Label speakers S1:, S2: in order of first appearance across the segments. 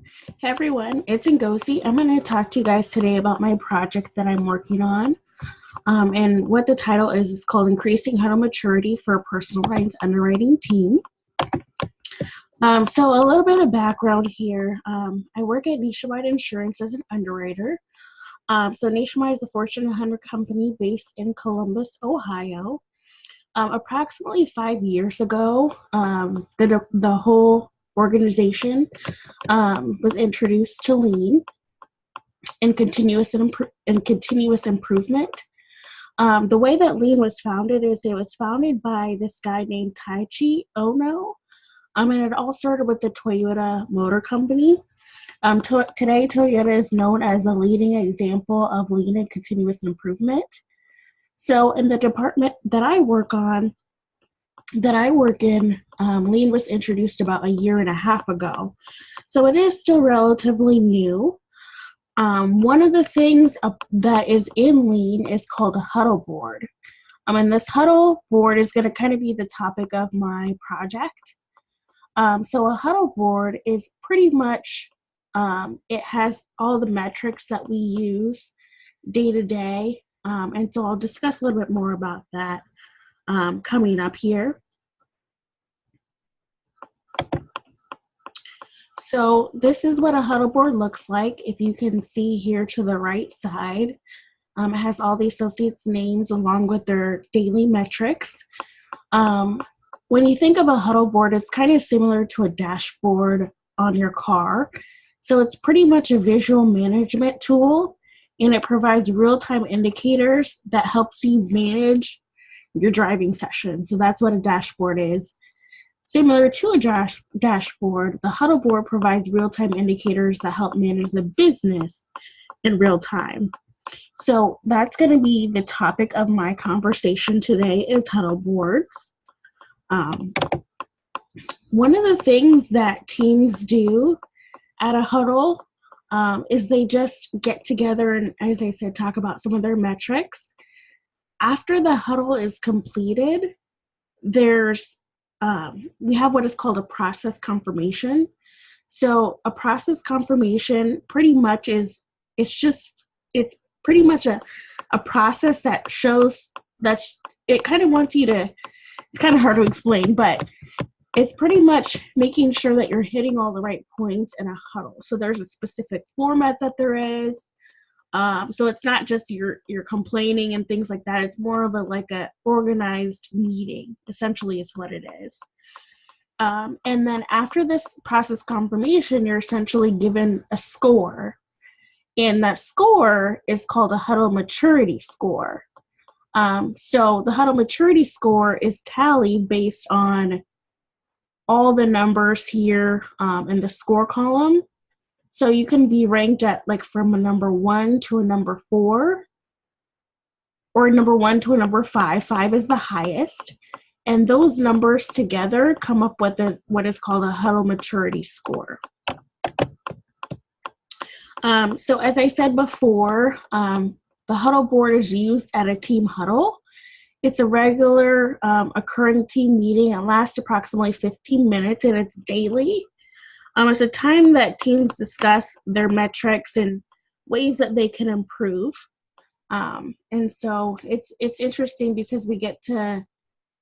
S1: Hey everyone, it's Ngozi. I'm going to talk to you guys today about my project that I'm working on. And what the title is called Increasing Huddle Maturity for a Personal Lines Underwriting Team. So a little bit of background here. I work at Nationwide Insurance as an underwriter. So Nationwide is a Fortune 100 company based in Columbus, Ohio. Approximately 5 years ago, the whole organization was introduced to lean and continuous improvement. The way that lean was founded is it was founded by this guy named Taichi Ono, and it all started with the Toyota Motor Company. Today, Toyota is known as a leading example of lean and continuous improvement. So in the department that I work in, lean was introduced about a year and a half ago. So it is still relatively new. One of the things that is in lean is called a huddle board. And this huddle board is going to kind of be the topic of my project. So a huddle board is pretty much, it has all the metrics that we use day to day. And so I'll discuss a little bit more about that coming up here. So this is what a huddle board looks like. If you can see here to the right side, it has all the associates' names along with their daily metrics. When you think of a huddle board, it's kind of similar to a dashboard on your car. So it's pretty much a visual management tool, and it provides real-time indicators that helps you manage your driving session. So that's what a dashboard is. Similar to a dashboard, the huddle board provides real-time indicators that help manage the business in real time. So that's going to be the topic of my conversation today is huddle boards. One of the things that teams do at a huddle is they just get together and, as I said, talk about some of their metrics. After the huddle is completed, we have what is called a process confirmation. So a process confirmation pretty much it's pretty much a process that shows it kind of wants you to, it's kind of hard to explain, but it's pretty much making sure that you're hitting all the right points in a huddle. So there's a specific format that there is. So it's not just you're complaining and things like that. It's more of a organized meeting. Essentially, it's what it is. And then after this process confirmation, you're essentially given a score, and that score is called a huddle maturity score. So the huddle maturity score is tallied based on all the numbers here in the score column. So you can be ranked at from a number 1 to a number 4, or a number 1 to a number 5. 5 is the highest. And those numbers together come up with what is called a huddle maturity score. So as I said before, the huddle board is used at a team huddle. It's a regular occurring team meeting. It lasts approximately 15 minutes and it's daily. It's a time that teams discuss their metrics and ways that they can improve. And so it's interesting because we get to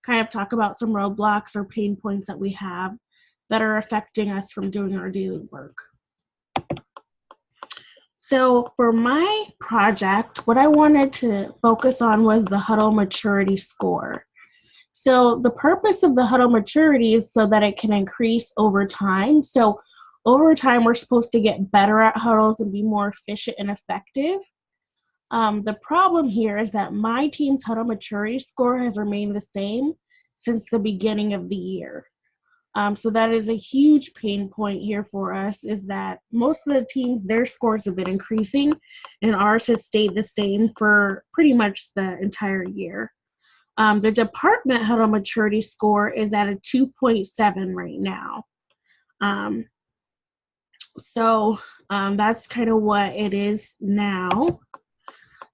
S1: kind of talk about some roadblocks or pain points that we have that are affecting us from doing our daily work. So for my project, what I wanted to focus on was the huddle maturity score. So the purpose of the huddle maturity is so that it can increase over time. So over time, we're supposed to get better at huddles and be more efficient and effective. The problem here is that my team's huddle maturity score has remained the same since the beginning of the year. So that is a huge pain point here for us, is that most of the teams, their scores have been increasing and ours has stayed the same for pretty much the entire year. The department huddle maturity score is at a 2.7 right now. So that's kind of what it is now.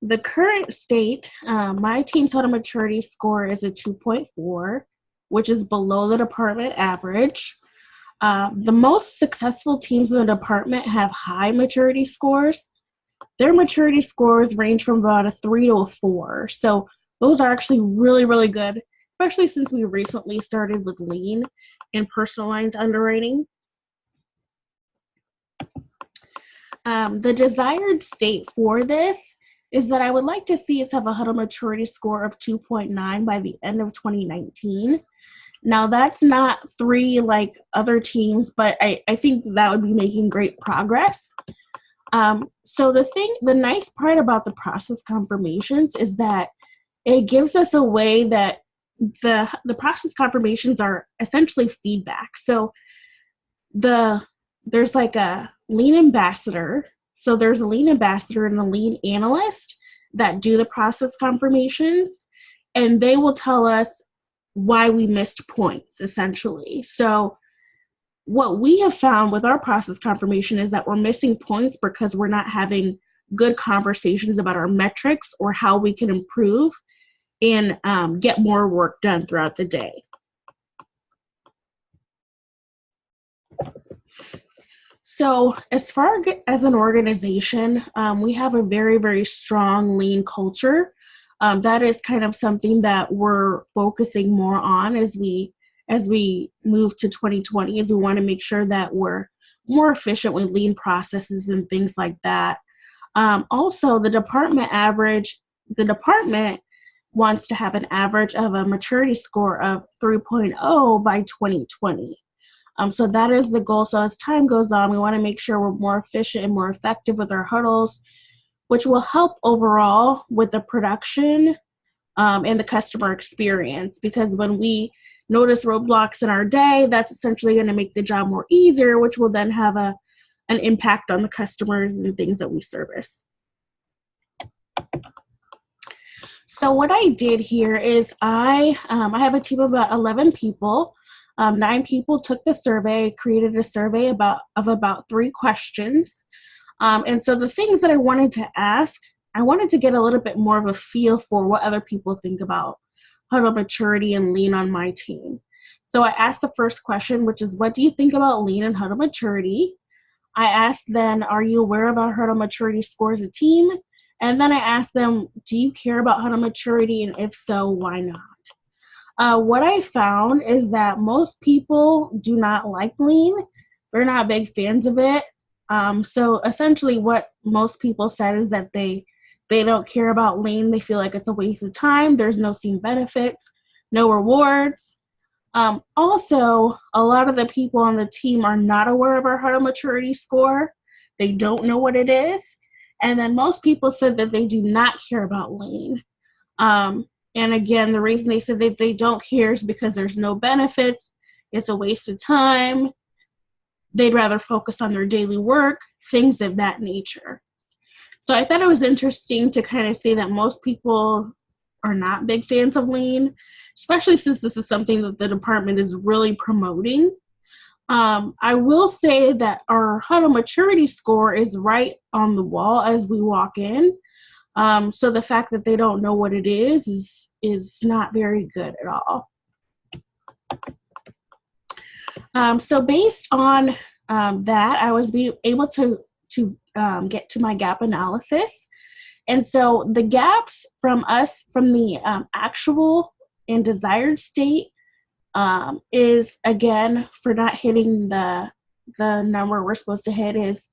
S1: The current state, my team's huddle maturity score is a 2.4, which is below the department average. The most successful teams in the department have high maturity scores. Their maturity scores range from about a 3 to a 4. So those are actually really, really good, especially since we recently started with lean and personal lines underwriting. The desired state for this is that I would like to see us have a huddle maturity score of 2.9 by the end of 2019. Now, that's not 3 like other teams, but I think that would be making great progress. So the nice part about the process confirmations is that it gives us a way that the process confirmations are essentially feedback. So there's like a lean ambassador. So there's a lean ambassador and a lean analyst that do the process confirmations, and they will tell us why we missed points, essentially. So what we have found with our process confirmation is that we're missing points because we're not having good conversations about our metrics or how we can improve and get more work done throughout the day. So as far as an organization, we have a very, very strong lean culture. That is kind of something that we're focusing more on as we move to 2020, is we want to make sure that we're more efficient with lean processes and things like that. Also, the department wants to have an average of a maturity score of 3.0 by 2020. So that is the goal. So as time goes on, we want to make sure we're more efficient and more effective with our huddles, which will help overall with the production and the customer experience. Because when we notice roadblocks in our day, that's essentially going to make the job more easier, which will then have an impact on the customers and things that we service. So what I did here is I have a team of about 11 people. 9 people took the survey, created a survey of about 3 questions. And so the things that I wanted to ask, I wanted to get a little bit more of a feel for what other people think about huddle maturity and lean on my team. So I asked the first question, which is, what do you think about lean and huddle maturity? I asked then, are you aware of our huddle maturity score as a team? And then I asked them, do you care about huddle maturity? And if so, why not? What I found is that most people do not like lean. They're not big fans of it. So essentially what most people said is that they don't care about lean. They feel like it's a waste of time. There's no seen benefits, no rewards. Also, a lot of the people on the team are not aware of our huddle maturity score. They don't know what it is. And then most people said that they do not care about lean. And again, the reason they said that they don't care is because there's no benefits. It's a waste of time. They'd rather focus on their daily work, things of that nature. So I thought it was interesting to kind of see that most people are not big fans of lean, especially since this is something that the department is really promoting. I will say that our huddle maturity score is right on the wall as we walk in. So the fact that they don't know what it is not very good at all. So based on that, I was able to get to my gap analysis. And so the gaps from the actual and desired state is, again, for not hitting the number we're supposed to hit, is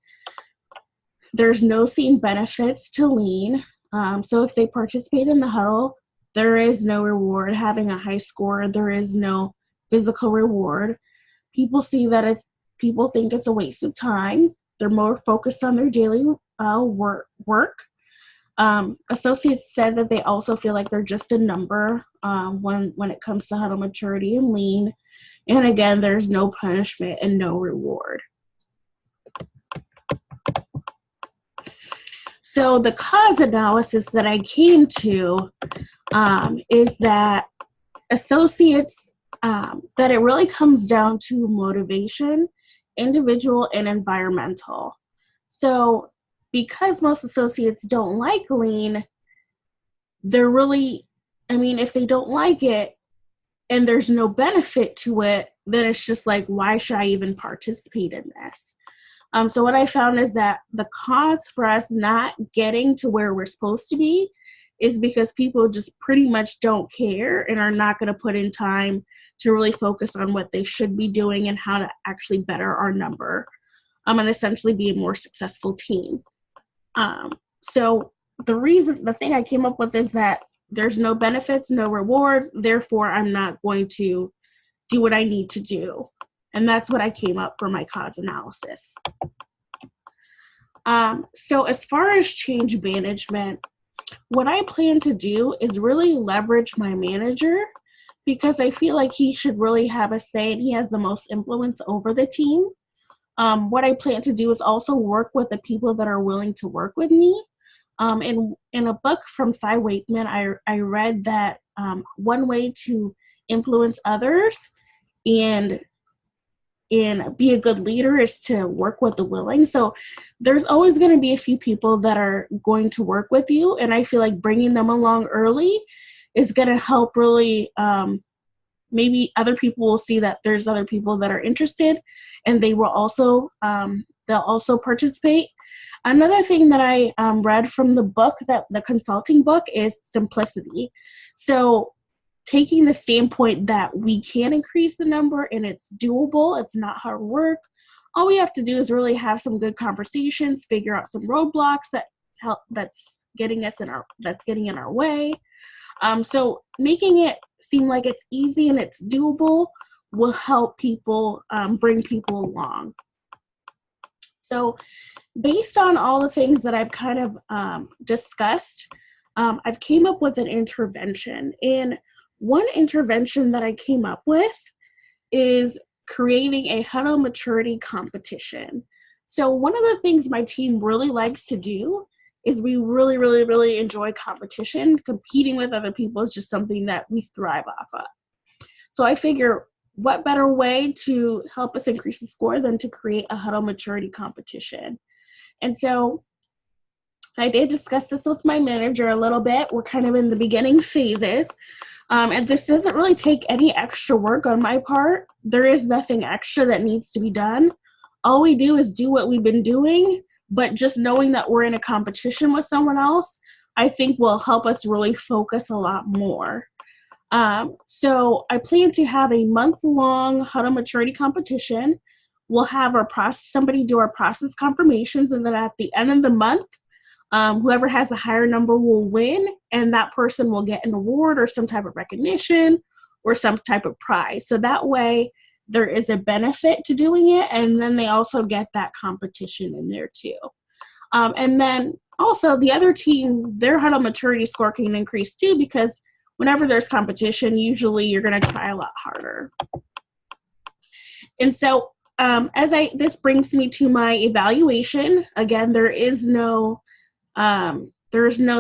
S1: there's no seen benefits to lean. So if they participate in the huddle, there is no reward. Having a high score, there is no physical reward. People see that if people think it's a waste of time, they're more focused on their daily work. Associates said that they also feel like they're just a number when it comes to huddle maturity and lean. And again, there's no punishment and no reward. So the cause analysis that I came to is that associates, that it really comes down to motivation, individual and environmental. So because most associates don't like lean, they're really, if they don't like it, and there's no benefit to it, then it's just like, why should I even participate in this? So what I found is that the cause for us not getting to where we're supposed to be is because people just pretty much don't care and are not going to put in time to really focus on what they should be doing and how to actually better our number, and essentially be a more successful team. So the thing I came up with is that there's no benefits, no rewards, therefore I'm not going to do what I need to do. And that's what I came up for my cause analysis. So as far as change management, what I plan to do is really leverage my manager, because I feel like he should really have a say and he has the most influence over the team. What I plan to do is also work with the people that are willing to work with me. In a book from Cy Wakeman, I read that one way to influence others and be a good leader is to work with the willing. So there's always going to be a few people that are going to work with you, and I feel like bringing them along early is going to help really. Maybe other people will see that there's other people that are interested, and they will also they'll also participate. Another thing that I read from the book, that the consulting book, is simplicity. So taking the standpoint that we can increase the number and it's doable, it's not hard work. All we have to do is really have some good conversations, figure out some roadblocks that's getting in our way. So making it seem like it's easy and it's doable will help people, bring people along. So based on all the things that I've kind of discussed, I've came up with an intervention. And one intervention that I came up with is creating a huddle maturity competition. So one of the things my team really likes to do is we really, really, really enjoy competition. Competing with other people is just something that we thrive off of. So I figure, what better way to help us increase the score than to create a huddle maturity competition? And so I did discuss this with my manager a little bit. We're kind of in the beginning phases. And this doesn't really take any extra work on my part. There is nothing extra that needs to be done. All we do is do what we've been doing, but just knowing that we're in a competition with someone else, I think will help us really focus a lot more. So I plan to have a month-long huddle maturity competition. We'll have somebody do our process confirmations, and then at the end of the month, whoever has a higher number will win, and that person will get an award or some type of recognition or some type of prize. So that way there is a benefit to doing it, and then they also get that competition in there too. And then also the other team, their huddle maturity score can increase too, because whenever there's competition, usually you're going to try a lot harder. And so this brings me to my evaluation. Again, there is no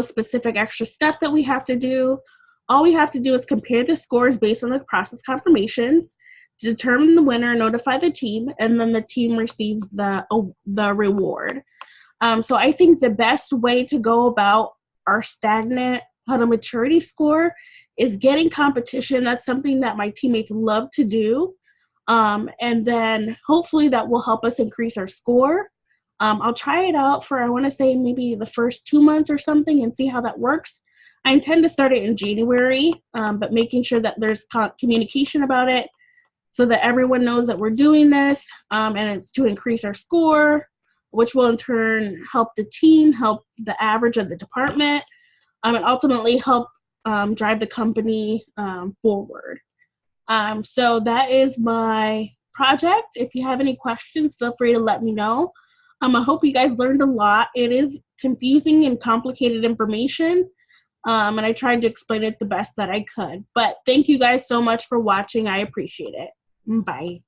S1: specific extra stuff that we have to do. All we have to do is compare the scores based on the process confirmations, determine the winner, notify the team, and then the team receives the reward. So I think the best way to go about our stagnant huddle maturity score is getting competition. That's something that my teammates love to do. And then hopefully that will help us increase our score. I'll try it out for, I want to say, maybe the first 2 months or something and see how that works. I intend to start it in January, but making sure that there's communication about it so that everyone knows that we're doing this, and it's to increase our score, which will in turn help the team, help the average of the department, and ultimately help drive the company forward. So that is my project. If you have any questions, feel free to let me know. I hope you guys learned a lot. It is confusing and complicated information, and I tried to explain it the best that I could. But thank you guys so much for watching. I appreciate it. Bye.